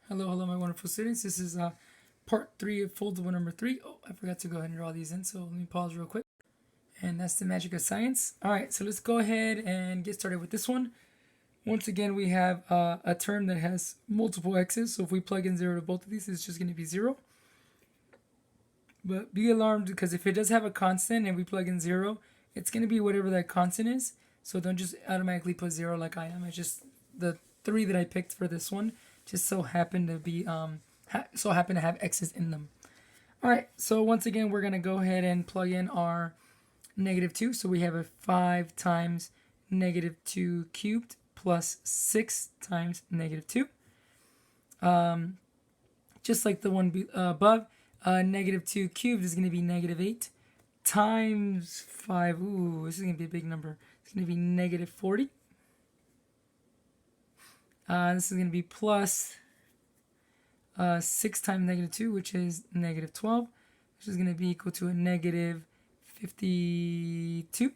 Hello, my wonderful students. This is part 3 of foldable number 3. Oh, I forgot to go ahead and draw these in, so let me pause real quick. And that's the magic of science. All right, so let's go ahead and get started with this one. Once again, we have a term that has multiple x's, so if we plug in 0 to both of these, it's just going to be 0. But be alarmed, because if it does have a constant and we plug in 0, it's going to be whatever that constant is. So don't just automatically put 0 like I am. It's just the 3 that I picked for this one just so happen to be happen to have x's in them. All right, so once again, we're going to go ahead and plug in our -2. So we have a 5 times -2 cubed plus 6 times -2. Just like the one above, -2 cubed is going to be -8 times 5. Ooh, this is going to be a big number. It's going to be -40. This is going to be plus 6 times -2, which is -12, which is going to be equal to a -52.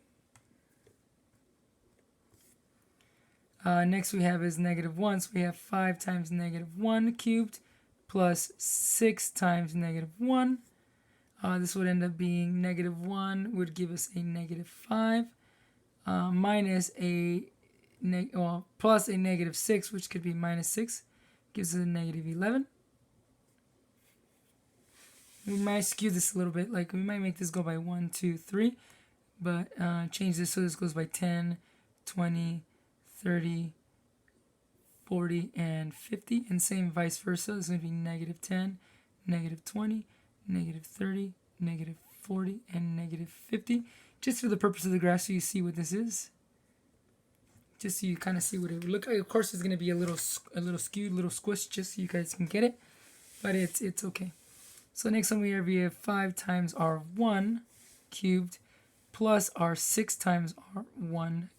Next we have is -1, so we have 5 times -1 cubed plus 6 times -1. This would end up being -1 would give us a -5 minus a plus a -6, which could be -6, gives us a -11. We might skew this a little bit, like we might make this go by 1, 2, 3, but change this so this goes by 10, 20, 30, 40, and 50, and same vice versa. This is going to be -10, -20, -30, -40, and -50, just for the purpose of the graph, so you see what this is. Just so you kind of see what it would look like. Of course, it's going to be a little skewed, a little squished, just so you guys can get it. But it's okay. So next one we have 5 times our 1 cubed plus our 6 times our 1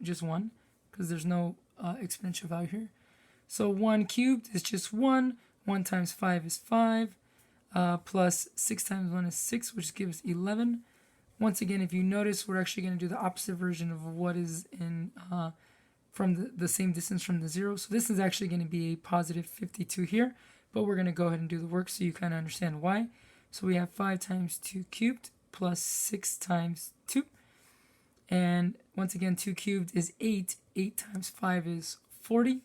just 1, because there's no exponential value here. So 1 cubed is just 1. 1 times 5 is 5. Plus 6 times 1 is 6, which gives 11. Once again, if you notice, we're actually going to do the opposite version of what is in from the same distance from the 0. So this is actually going to be a positive 52 here, but we're going to go ahead and do the work so you kind of understand why. So we have 5 times 2 cubed plus 6 times 2. And once again, 2 cubed is 8. 8 times 5 is 40.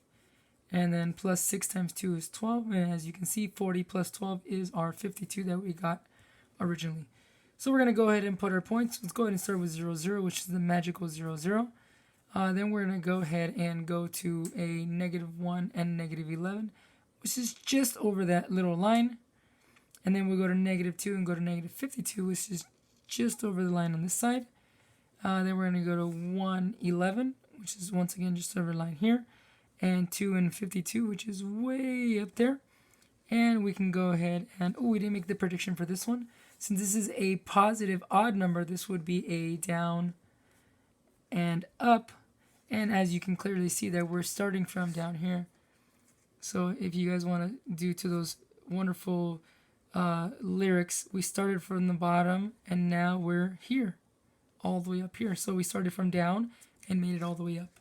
And then plus 6 times 2 is 12. And as you can see, 40 plus 12 is our 52 that we got originally. So we're going to go ahead and put our points. Let's go ahead and start with 0, 0, which is the magical 0, 0. Then we're going to go ahead and go to a -1 and -11, which is just over that little line. And then we go to -2 and go to -52, which is just over the line on this side. Then we're going to go to 1, 11, which is once again just over the line here. And 2 and 52, which is way up there. And we can go ahead and, we didn't make the prediction for this one. Since this is a positive odd number, this would be a down and up. And as you can clearly see that we're starting from down here. So if you guys want to do to those wonderful lyrics, we started from the bottom and now we're here, all the way up here. So we started from down and made it all the way up.